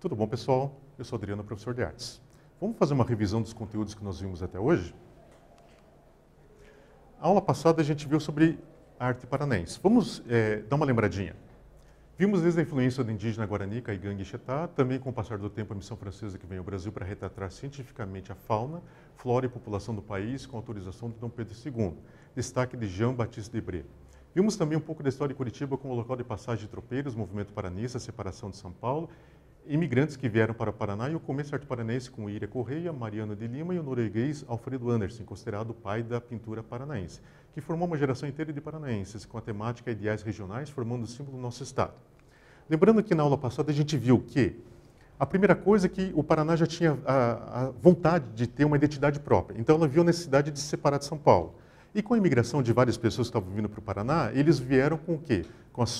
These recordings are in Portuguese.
Tudo bom, pessoal? Eu sou Adriano, professor de artes. Vamos fazer uma revisão dos conteúdos que nós vimos até hoje? A aula passada a gente viu sobre arte paranaense. Vamos dar uma lembradinha. Vimos desde a influência do indígena Guarani, Caigangue e Xetá, também com o passar do tempo a missão francesa que veio ao Brasil para retratar cientificamente a fauna, flora e população do país com autorização de Dom Pedro II. Destaque de Jean-Baptiste Debré. Vimos também um pouco da história de Curitiba como local de passagem de tropeiros, movimento paranista, separação de São Paulo, imigrantes que vieram para o Paraná e o começo arte paranaense com Ira Correia, Mariana de Lima e o norueguês Alfredo Andersen, considerado o pai da pintura paranaense, que formou uma geração inteira de paranaenses com a temática e ideais regionais, formando o símbolo do nosso estado. Lembrando que na aula passada a gente viu que a primeira coisa é que o Paraná já tinha a vontade de ter uma identidade própria, então ela viu a necessidade de se separar de São Paulo. E com a imigração de várias pessoas que estavam vindo para o Paraná, eles vieram com o quê? Com os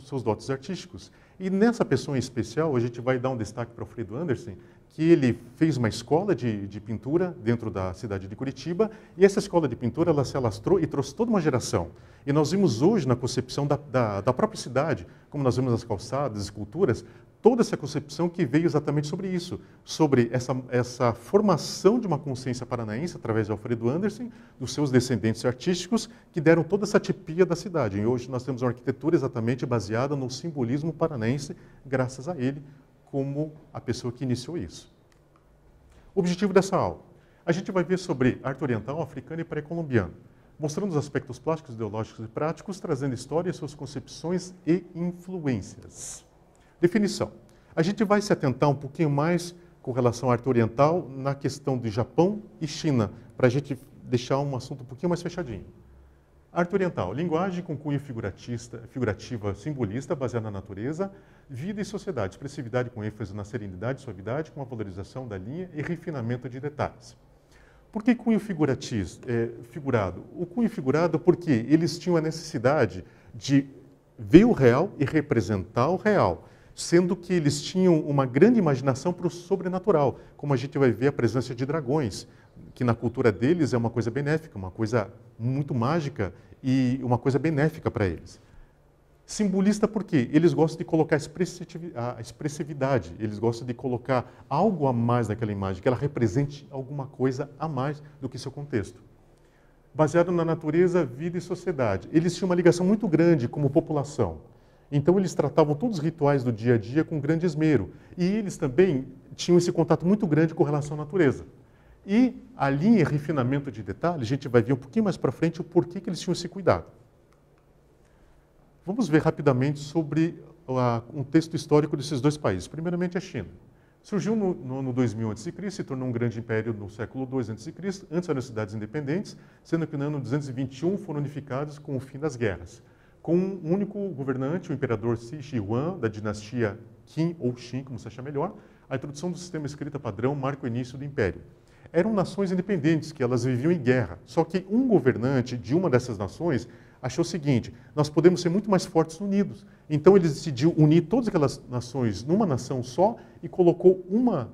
seus dotes artísticos. E nessa pessoa em especial, a gente vai dar um destaque para o Alfredo Andersen, que ele fez uma escola de pintura dentro da cidade de Curitiba, e essa escola de pintura ela se alastrou e trouxe toda uma geração. E nós vimos hoje na concepção da própria cidade, como nós vemos as calçadas, as esculturas, toda essa concepção que veio exatamente sobre isso, sobre essa formação de uma consciência paranaense através de Alfredo Andersen, dos seus descendentes artísticos, que deram toda essa tipia da cidade. E hoje nós temos uma arquitetura exatamente baseada no simbolismo paranaense, graças a ele, como a pessoa que iniciou isso. O objetivo dessa aula, a gente vai ver sobre arte oriental, africana e pré-colombiana, mostrando os aspectos plásticos, ideológicos e práticos, trazendo história, suas concepções e influências. Definição. A gente vai se atentar um pouquinho mais com relação à arte oriental na questão de Japão e China, para a gente deixar um assunto um pouquinho mais fechadinho. Arte oriental, linguagem com cunho figurativa simbolista, baseada na natureza, vida e sociedade, expressividade com ênfase na serenidade e suavidade, com a valorização da linha e refinamento de detalhes. Por que cunho figurado? O cunho figurado porque eles tinham a necessidade de ver o real e representar o real, sendo que eles tinham uma grande imaginação para o sobrenatural, como a gente vai ver a presença de dragões, que na cultura deles é uma coisa benéfica, uma coisa muito mágica e uma coisa benéfica para eles. Simbolista porque eles gostam de colocar a expressividade, eles gostam de colocar algo a mais naquela imagem, que ela represente alguma coisa a mais do que seu contexto. Baseado na natureza, vida e sociedade. Eles tinham uma ligação muito grande como população. Então eles tratavam todos os rituais do dia a dia com grande esmero. E eles também tinham esse contato muito grande com relação à natureza. E a linha e refinamento de detalhes, a gente vai ver um pouquinho mais para frente o porquê que eles tinham esse cuidado. Vamos ver rapidamente sobre um texto histórico desses dois países. Primeiramente a China. Surgiu no ano 2000 a.C., se tornou um grande império no século II a.C., antes eram cidades independentes, sendo que no ano 221 foram unificados com o fim das guerras. Com um único governante, o imperador Shi Huang, da dinastia Qin ou Qin, como se achar melhor, a introdução do sistema escrita padrão marca o início do império. Eram nações independentes, que elas viviam em guerra. Só que um governante de uma dessas nações achou o seguinte: nós podemos ser muito mais fortes unidos. Então ele decidiu unir todas aquelas nações numa nação só e colocou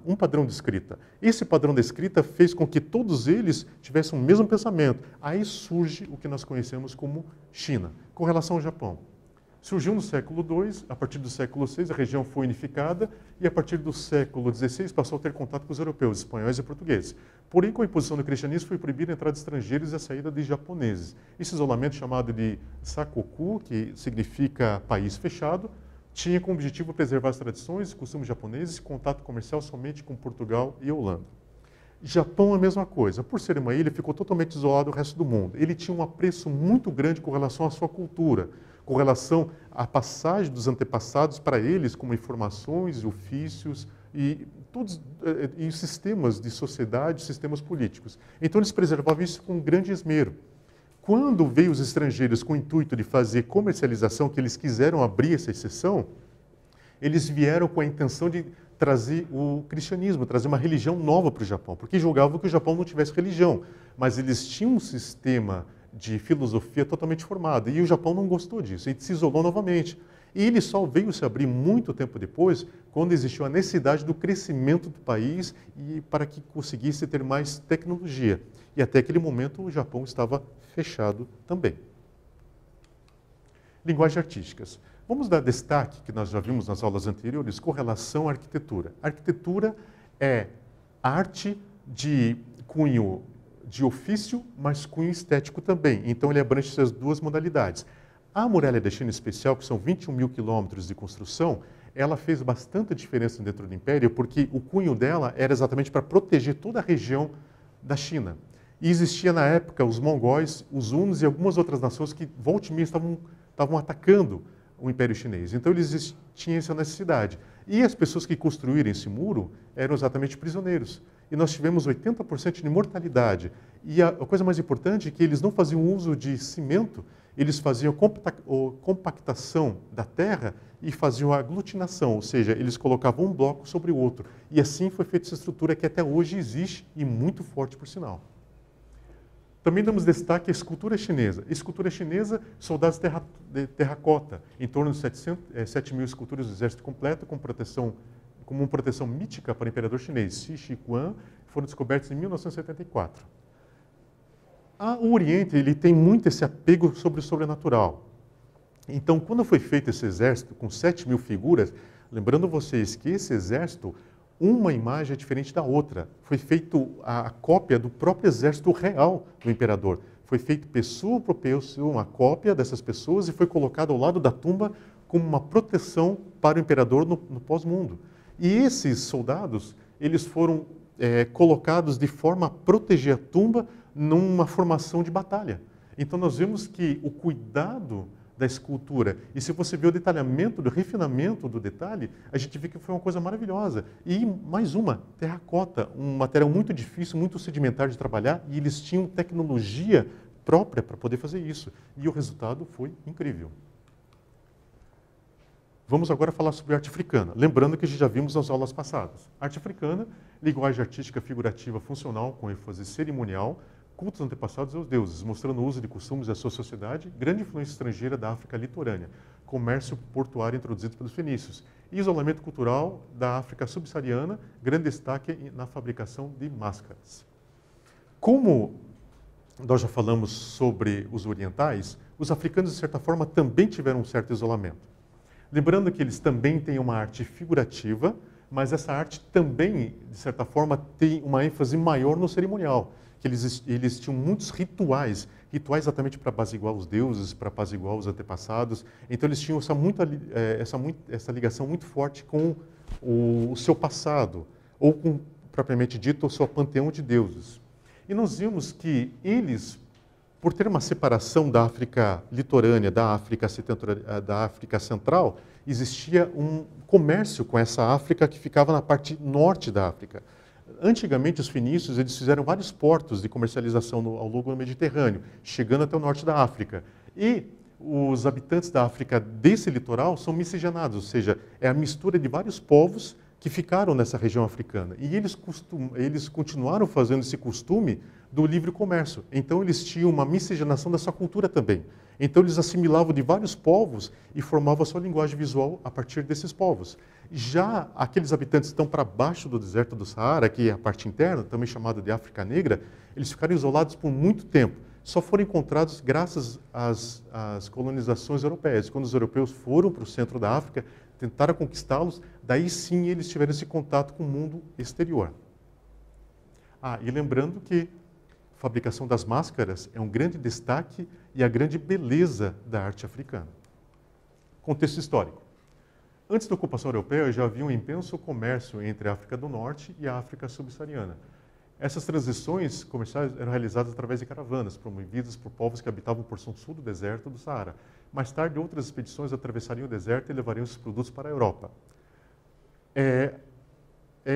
um padrão de escrita. Esse padrão de escrita fez com que todos eles tivessem o mesmo pensamento. Aí surge o que nós conhecemos como China. Com relação ao Japão, surgiu no século II, a partir do século VI a região foi unificada e a partir do século XVI passou a ter contato com os europeus, espanhóis e portugueses. Porém, com a imposição do cristianismo foi proibida a entrada de estrangeiros e a saída de japoneses. Esse isolamento, chamado de Sakoku, que significa país fechado, tinha como objetivo preservar as tradições e costumes japoneses e contato comercial somente com Portugal e Holanda. Japão é a mesma coisa. Por ser uma ilha, ficou totalmente isolado do resto do mundo. Ele tinha um apreço muito grande com relação à sua cultura, com relação à passagem dos antepassados para eles, como informações, ofícios e sistemas de sociedade, sistemas políticos. Então eles preservavam isso com grande esmero. Quando veio os estrangeiros com o intuito de fazer comercialização, que eles quiseram abrir essa exceção, eles vieram com a intenção de trazer o cristianismo, trazer uma religião nova para o Japão, porque julgavam que o Japão não tivesse religião, mas eles tinham um sistema de filosofia totalmente formado, e o Japão não gostou disso, ele se isolou novamente. E ele só veio se abrir muito tempo depois, quando existiu a necessidade do crescimento do país e para que conseguisse ter mais tecnologia. E até aquele momento o Japão estava fechado também. Linguagens artísticas. Vamos dar destaque, que nós já vimos nas aulas anteriores, com relação à arquitetura. A arquitetura é arte de cunho de ofício, mas cunho estético também. Então, ele abrange essas duas modalidades. A Muralha da China, em especial, que são 21 mil quilômetros de construção, ela fez bastante diferença dentro do Império, porque o cunho dela era exatamente para proteger toda a região da China. E existia, na época, os mongóis, os hunos e algumas outras nações que, volta e meia, estavam atacando o Império Chinês. Então, eles tinham essa necessidade. E as pessoas que construíram esse muro eram exatamente prisioneiros. E nós tivemos 80% de mortalidade. E a coisa mais importante é que eles não faziam uso de cimento, eles faziam compactação da terra e faziam a aglutinação, ou seja, eles colocavam um bloco sobre o outro. E assim foi feita essa estrutura que até hoje existe e muito forte, por sinal. Também damos destaque à escultura chinesa. Escultura chinesa, soldados de terracota, em torno de 7 mil esculturas do exército completo, como uma proteção mítica para o imperador chinês, Xi Shiguan, foram descobertos em 1974. O Oriente ele tem muito esse apego sobre o sobrenatural. Então, quando foi feito esse exército com 7 mil figuras, lembrando vocês que esse exército, uma imagem é diferente da outra. Foi feita a cópia do próprio exército real do imperador. Foi feito pessoa por pessoa, uma cópia dessas pessoas e foi colocado ao lado da tumba como uma proteção para o imperador no pós-mundo. E esses soldados, eles foram colocados de forma a proteger a tumba numa formação de batalha. Então nós vemos que o cuidado da escultura, e se você vê o detalhamento, do refinamento do detalhe, a gente vê que foi uma coisa maravilhosa. E mais uma, terracota, um material muito difícil, muito sedimentar de trabalhar, e eles tinham tecnologia própria para poder fazer isso. E o resultado foi incrível. Vamos agora falar sobre arte africana, lembrando que já vimos nas aulas passadas. Arte africana, linguagem artística figurativa funcional com ênfase cerimonial, cultos antepassados aos deuses, mostrando o uso de costumes da sua sociedade, grande influência estrangeira da África litorânea, comércio portuário introduzido pelos fenícios, e isolamento cultural da África subsaariana, grande destaque na fabricação de máscaras. Como nós já falamos sobre os orientais, os africanos, de certa forma, também tiveram um certo isolamento. Lembrando que eles também têm uma arte figurativa, mas essa arte também, de certa forma, tem uma ênfase maior no cerimonial, que eles tinham muitos rituais exatamente para apaziguar os deuses, para apaziguar os antepassados. Então eles tinham essa ligação muito forte com o seu passado, ou com, propriamente dito, o seu panteão de deuses. E nós vimos que eles, por ter uma separação da África litorânea, da África Central, existia um comércio com essa África que ficava na parte norte da África. Antigamente, os fenícios eles fizeram vários portos de comercialização ao longo do Mediterrâneo, chegando até o norte da África. E os habitantes da África desse litoral são miscigenados, ou seja, é a mistura de vários povos que ficaram nessa região africana. E eles continuaram fazendo esse costume do livre comércio. Então, eles tinham uma miscigenação da sua cultura também. Então, eles assimilavam de vários povos e formavam a sua linguagem visual a partir desses povos. Já aqueles habitantes que estão para baixo do deserto do Saara, que é a parte interna, também chamada de África Negra, eles ficaram isolados por muito tempo. Só foram encontrados graças às colonizações europeias. Quando os europeus foram para o centro da África, tentaram conquistá-los, daí sim eles tiveram esse contato com o mundo exterior. E lembrando que a fabricação das máscaras é um grande destaque e a grande beleza da arte africana. Contexto histórico. Antes da ocupação europeia, já havia um intenso comércio entre a África do Norte e a África subsaariana. Essas transições comerciais eram realizadas através de caravanas, promovidas por povos que habitavam a porção sul do deserto do Saara. Mais tarde, outras expedições atravessariam o deserto e levariam esses produtos para a Europa.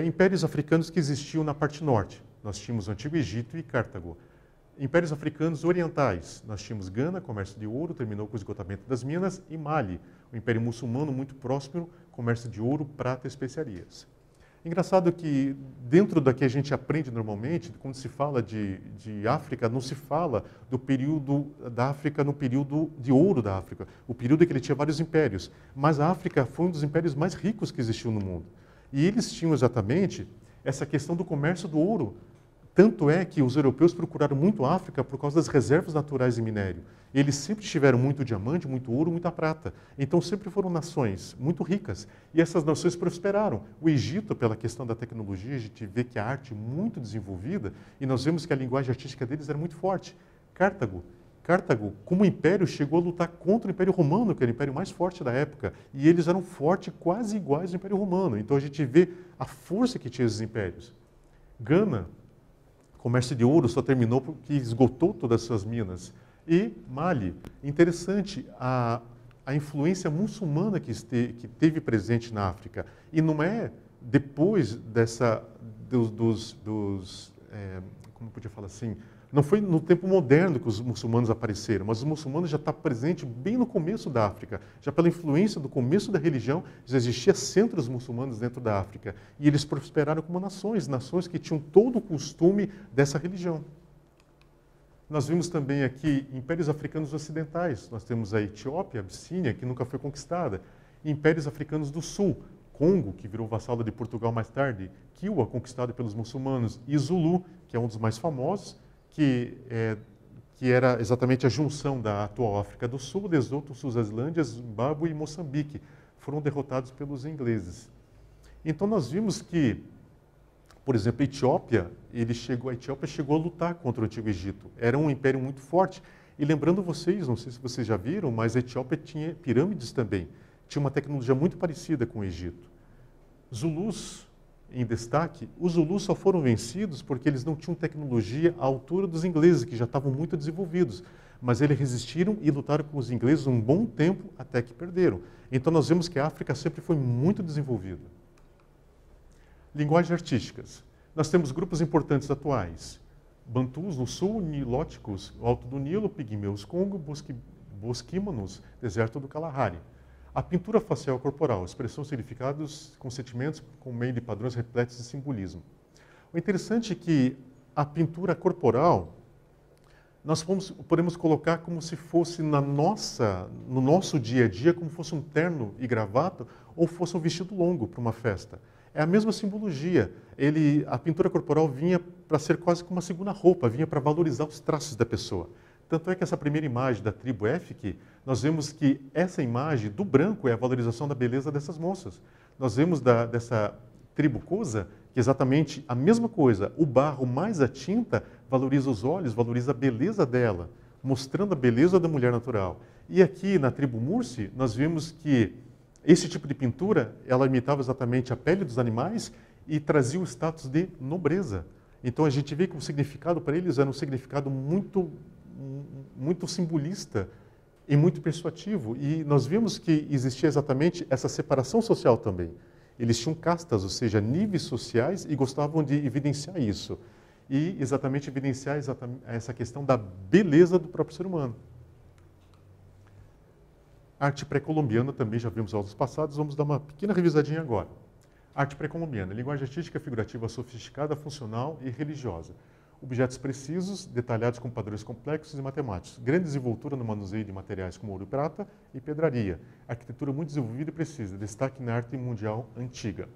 Impérios africanos que existiam na parte norte. Nós tínhamos o Antigo Egito e Cartago. Impérios africanos orientais. Nós tínhamos Gana, comércio de ouro, terminou com o esgotamento das minas, e Mali, o Império Muçulmano muito próspero, comércio de ouro, prata e especiarias. Engraçado que, dentro da que a gente aprende normalmente, quando se fala de África, não se fala do período da África no período de ouro da África, o período em que ele tinha vários impérios. Mas a África foi um dos impérios mais ricos que existiu no mundo. E eles tinham exatamente essa questão do comércio do ouro, Tanto é que os europeus procuraram muito a África por causa das reservas naturais de minério. Eles sempre tiveram muito diamante, muito ouro, muita prata. Então sempre foram nações muito ricas. E essas nações prosperaram. O Egito, pela questão da tecnologia, a gente vê que a arte é muito desenvolvida e nós vemos que a linguagem artística deles era muito forte. Cartago, como império, chegou a lutar contra o Império Romano, que era o império mais forte da época. E eles eram fortes, quase iguais ao Império Romano. Então a gente vê a força que tinha esses impérios. Gana, comércio de ouro só terminou porque esgotou todas as suas minas. E Mali, interessante, a influência muçulmana que teve presente na África. E não é depois como podia falar assim, não foi no tempo moderno que os muçulmanos apareceram, mas os muçulmanos já estavam presentes bem no começo da África. Já pela influência do começo da religião, já existia centros muçulmanos dentro da África. E eles prosperaram como nações que tinham todo o costume dessa religião. Nós vimos também aqui impérios africanos ocidentais. Nós temos a Etiópia, a Abissínia, que nunca foi conquistada. E impérios africanos do sul. Congo, que virou vassalo de Portugal mais tarde. Kiwa, conquistado pelos muçulmanos. E Zulu, que é um dos mais famosos, que era exatamente a junção da atual África do Sul, Lesoto, Suazilândia, Zimbábue e Moçambique. Foram derrotados pelos ingleses. Então nós vimos que, por exemplo, a Etiópia chegou a lutar contra o Antigo Egito. Era um império muito forte. E lembrando vocês, não sei se vocês já viram, mas a Etiópia tinha pirâmides também. Tinha uma tecnologia muito parecida com o Egito. Zulus, em destaque, os Zulus só foram vencidos porque eles não tinham tecnologia à altura dos ingleses, que já estavam muito desenvolvidos. Mas eles resistiram e lutaram com os ingleses um bom tempo até que perderam. Então nós vemos que a África sempre foi muito desenvolvida. Linguagens artísticas. Nós temos grupos importantes atuais. Bantus no sul, nilóticos, Alto do Nilo, pigmeus Congo, bosquímanos, deserto do Kalahari. A pintura facial corporal, expressão significados com sentimentos com meio de padrões repletos de simbolismo. O interessante é que a pintura corporal, nós podemos colocar como se fosse no nosso dia a dia, como fosse um terno e gravata, ou fosse um vestido longo para uma festa. É a mesma simbologia. A pintura corporal vinha para ser quase como uma segunda roupa, vinha para valorizar os traços da pessoa. Tanto é que essa primeira imagem da tribo Efik, nós vemos que essa imagem do branco é a valorização da beleza dessas moças. Nós vemos dessa tribo Kosa, que é exatamente a mesma coisa. O barro mais a tinta valoriza os olhos, valoriza a beleza dela, mostrando a beleza da mulher natural. E aqui na tribo Mursi, nós vimos que esse tipo de pintura, ela imitava exatamente a pele dos animais e trazia o status de nobreza. Então a gente vê que o significado para eles era um significado muito simbolista e muito persuasivo. E nós vimos que existia exatamente essa separação social também. Eles tinham castas, ou seja, níveis sociais, e gostavam de evidenciar isso. E exatamente evidenciar essa questão da beleza do próprio ser humano. Arte pré-colombiana também já vimos aulas passadas, vamos dar uma pequena revisadinha agora. Arte pré-colombiana, linguagem artística figurativa sofisticada, funcional e religiosa. Objetos precisos, detalhados com padrões complexos e matemáticos. Grande desenvoltura no manuseio de materiais como ouro e prata e pedraria. Arquitetura muito desenvolvida e precisa, destaque na arte mundial antiga.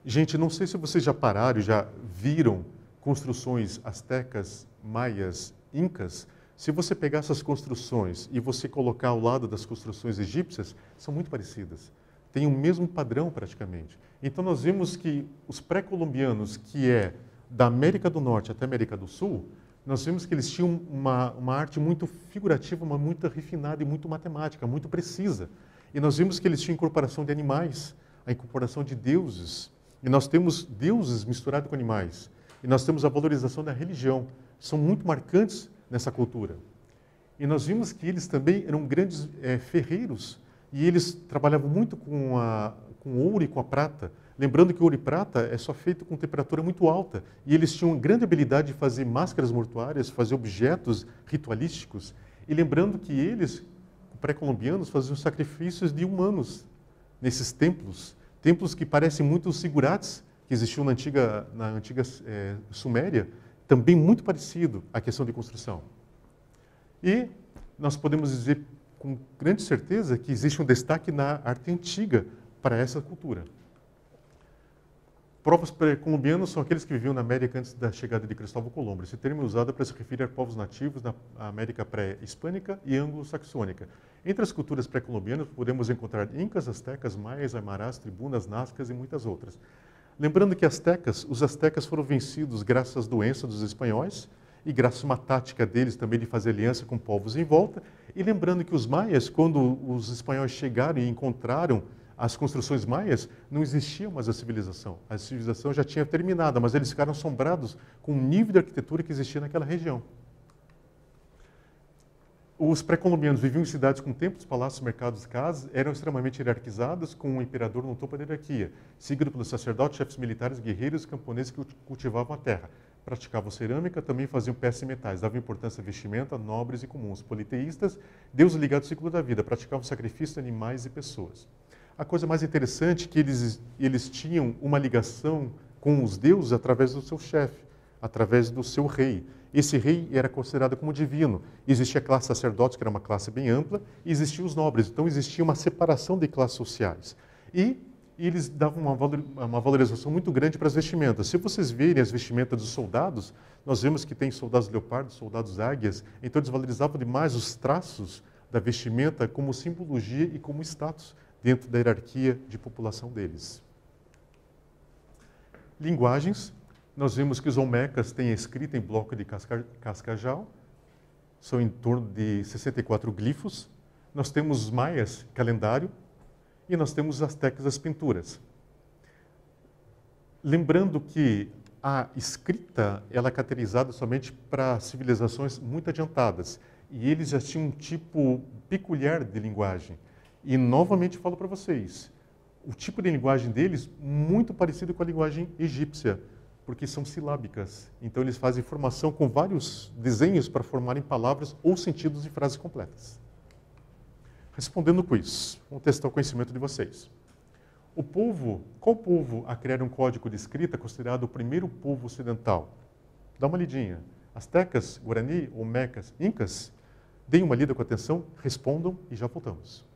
Gente, não sei se vocês já pararam, já viram construções astecas, maias, incas. Se você pegar essas construções e você colocar ao lado das construções egípcias, são muito parecidas. Tem o mesmo padrão praticamente. Então nós vimos que os pré-colombianos, que é da América do Norte até a América do Sul, nós vimos que eles tinham uma arte muito figurativa, mas muito refinada e muito matemática, muito precisa. E nós vimos que eles tinham incorporação de animais, a incorporação de deuses. E nós temos deuses misturados com animais. E nós temos a valorização da religião. São muito marcantes nessa cultura. E nós vimos que eles também eram grandes ferreiros, e eles trabalhavam muito com o ouro e com a prata. Lembrando que o ouro e prata é só feito com temperatura muito alta, e eles tinham grande habilidade de fazer máscaras mortuárias, fazer objetos ritualísticos. E lembrando que eles, pré-colombianos, faziam sacrifícios de humanos nesses templos, templos que parecem muito os zigurates que existiam na antiga Suméria, também muito parecido à questão de construção. E nós podemos dizer com grande certeza que existe um destaque na arte antiga para essa cultura. Povos pré-colombianos são aqueles que viviam na América antes da chegada de Cristóvão Colombo. Esse termo é usado para se referir a povos nativos da América pré-hispânica e anglo-saxônica. Entre as culturas pré-colombianas podemos encontrar incas, astecas, maias, aimarás, tribunas, nazcas e muitas outras. Lembrando que os astecas foram vencidos graças às doenças dos espanhóis e graças a uma tática deles também de fazer aliança com povos em volta. E lembrando que os maias, quando os espanhóis chegaram e encontraram as construções maias, não existia mais a civilização. A civilização já tinha terminado, mas eles ficaram assombrados com o nível de arquitetura que existia naquela região. Os pré-colombianos viviam em cidades com templos, palácios, mercados e casas, eram extremamente hierarquizados, com um imperador no topo da hierarquia, seguido pelos sacerdotes, chefes militares, guerreiros e camponeses que cultivavam a terra. Praticavam cerâmica, também faziam peças e metais, davam importância à vestimenta, nobres e comuns. Politeístas, deuses ligados ao ciclo da vida, praticavam sacrifício de animais e pessoas. A coisa mais interessante é que eles tinham uma ligação com os deuses através do seu chefe, através do seu rei. Esse rei era considerado como divino. Existia a classe sacerdotes, que era uma classe bem ampla, e existiam os nobres. Então existia uma separação de classes sociais. E eles davam uma valorização muito grande para as vestimentas. Se vocês verem as vestimentas dos soldados, nós vemos que tem soldados leopardos, soldados águias. Então eles valorizavam demais os traços da vestimenta como simbologia e como status dentro da hierarquia de população deles. Linguagens. Nós vemos que os olmecas têm a escrita em bloco de cascajal, são em torno de 64 glifos. Nós temos os maias, calendário, e nós temos os astecas, as pinturas. Lembrando que a escrita ela é caracterizada somente para civilizações muito adiantadas, e eles já tinham um tipo peculiar de linguagem. E novamente falo para vocês, o tipo de linguagem deles muito parecido com a linguagem egípcia, porque são silábicas. Então eles fazem formação com vários desenhos para formarem palavras ou sentidos de frases completas. Respondendo o quiz, vamos testar o conhecimento de vocês. Qual povo a criar um código de escrita considerado o primeiro povo ocidental? Dá uma lidinha. Astecas, Guarani, Olmecas, Incas? Deem uma lida com atenção, respondam e já voltamos.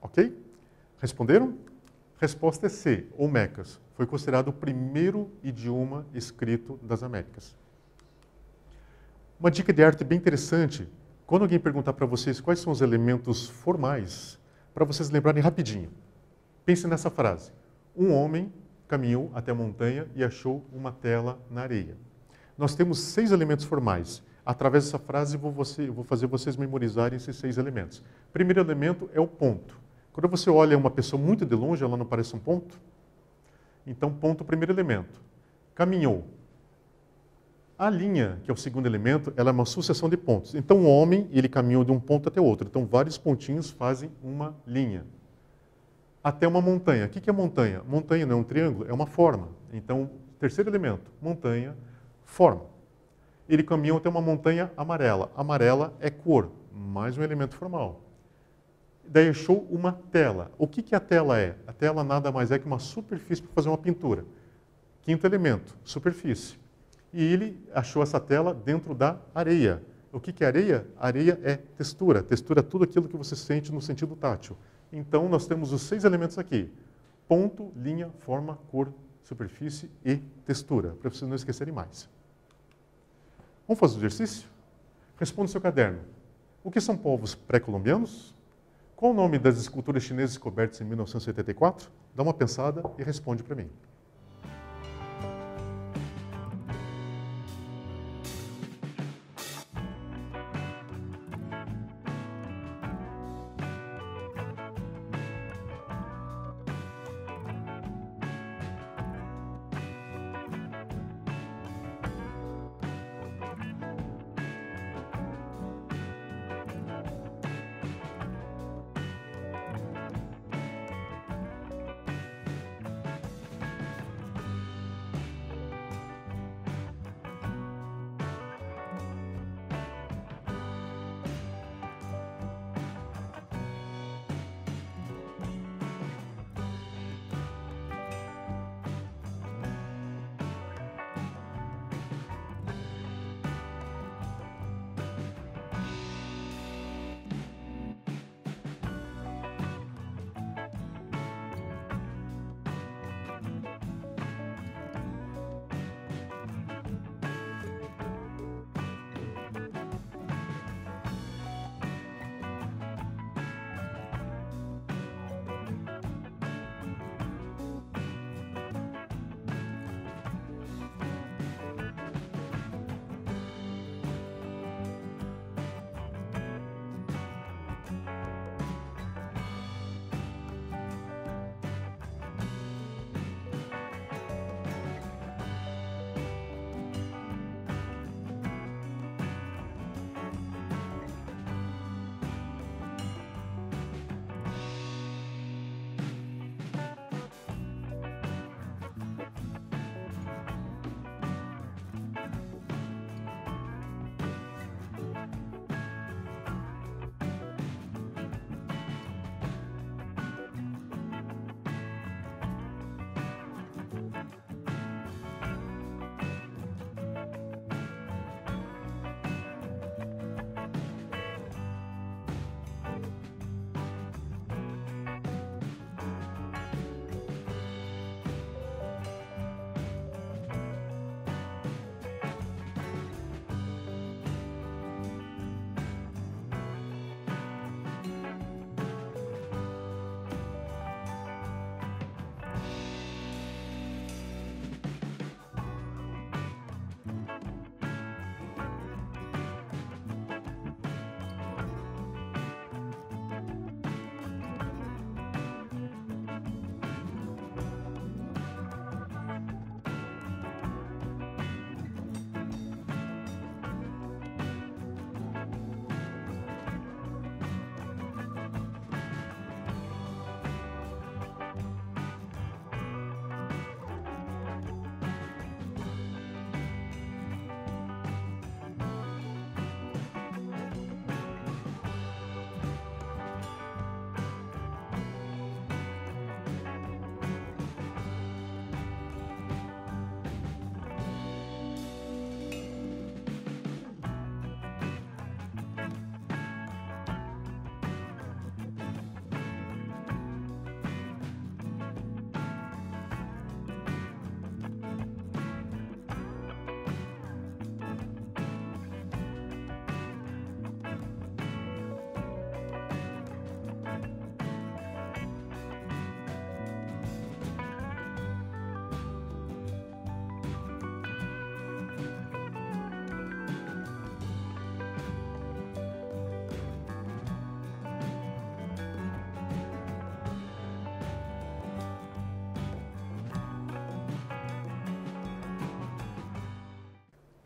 Ok? Responderam? Resposta é C, Olmecas. Foi considerado o primeiro idioma escrito das Américas. Uma dica de arte bem interessante, quando alguém perguntar para vocês quais são os elementos formais, para vocês lembrarem rapidinho. Pense nessa frase. Um homem caminhou até a montanha e achou uma tela na areia. Nós temos 6 elementos formais. Através dessa frase, eu vou fazer vocês memorizarem esses 6 elementos. O primeiro elemento é o ponto. Quando você olha uma pessoa muito de longe, ela não parece um ponto? Então, ponto, o primeiro elemento. Caminhou. A linha, que é o segundo elemento, ela é uma sucessão de pontos. Então, o homem, ele caminhou de um ponto até outro. Então, vários pontinhos fazem uma linha. Até uma montanha. O que é montanha? Montanha não é um triângulo, é uma forma. Então, terceiro elemento, montanha, forma. Ele caminhou até uma montanha amarela. Amarela é cor, mais um elemento formal. Daí achou uma tela. O que a tela é? A tela nada mais é que uma superfície para fazer uma pintura. Quinto elemento, superfície. E ele achou essa tela dentro da areia. O que é areia? Areia é textura. Textura é tudo aquilo que você sente no sentido tátil. Então, nós temos os 6 elementos aqui. Ponto, linha, forma, cor, superfície e textura. Para vocês não esquecerem mais. Vamos fazer o exercício? Responda o seu caderno. O que são povos pré-colombianos? Qual o nome das esculturas chinesas descobertas em 1984? Dá uma pensada e responde para mim.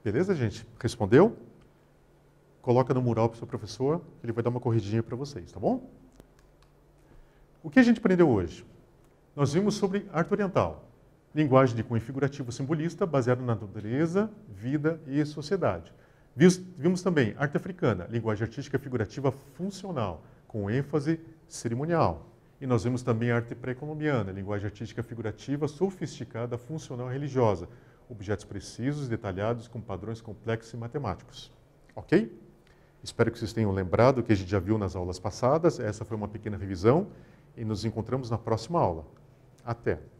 Beleza, gente? Respondeu? Coloca no mural para o seu professor, ele vai dar uma corridinha para vocês, tá bom? O que a gente aprendeu hoje? Nós vimos sobre arte oriental, linguagem de cunho figurativo simbolista baseada na natureza, vida e sociedade. Vimos também arte africana, linguagem artística figurativa funcional, com ênfase cerimonial. E nós vimos também arte pré-colombiana, linguagem artística figurativa sofisticada, funcional e religiosa, objetos precisos, detalhados, com padrões complexos e matemáticos. Ok? Espero que vocês tenham lembrado o que a gente já viu nas aulas passadas. Essa foi uma pequena revisão e nos encontramos na próxima aula. Até!